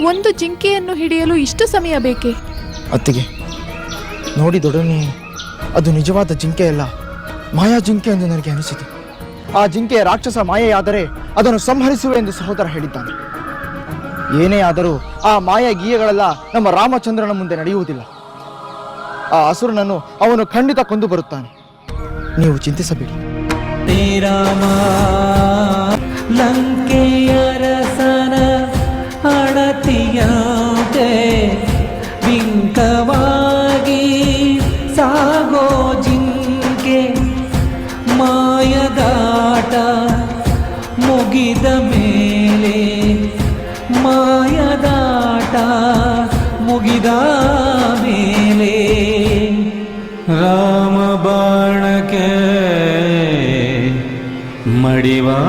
ಒಂದು ಜಿಂಕೆಯನ್ನು ಹಿಡಿಯಲು ಇಷ್ಟು ಸಮಯ ಬೇಕೆ? ಅತ್ತಿಗೆ, ನೋಡಿದೊಡನೆ ಅದು ನಿಜವಾದ ಜಿಂಕೆ ಅಲ್ಲ, ಮಾಯಾ ಜಿಂಕೆ ಎಂದು ನನಗೆ ಅನಿಸಿತು. ಆ ಜಿಂಕೆ ರಾಕ್ಷಸ ಮಾಯೆಯಾದರೆ ಅದನ್ನು ಸಂಹರಿಸುವೆ ಎಂದು ಸಹೋದರ ಹೇಳಿದ್ದಾನೆ. ಏನೇ ಆದರೂ ಆ ಮಾಯಾ ಗೀಯಗಳೆಲ್ಲ ನಮ್ಮ ರಾಮಚಂದ್ರನ ಮುಂದೆ ನಡೆಯುವುದಿಲ್ಲ. ಆ ಅಸುರನನ್ನು ಅವನು ಖಂಡಿತ ಕೊಂದು ಬರುತ್ತಾನೆ. ನೀವು ಚಿಂತಿಸಬೇಡಿ. ಶ್ರೀರಾಮ ಲಂಕೆಯರಸನ ಅಣತಿಯಂತೆ ಬಿಂಕವಾಗಿ ಸಾಗೋ ಜಿಂಕೆ, ಮಾಯದಾಟ ಮುಗಿದ ಮೇಲೆ, ಮಾಯದಾಟ ಮುಗಿದ ಮೇಲೆ ರಾಮ ಬಾಣಕ್ಕೆ ಮಡಿವಾ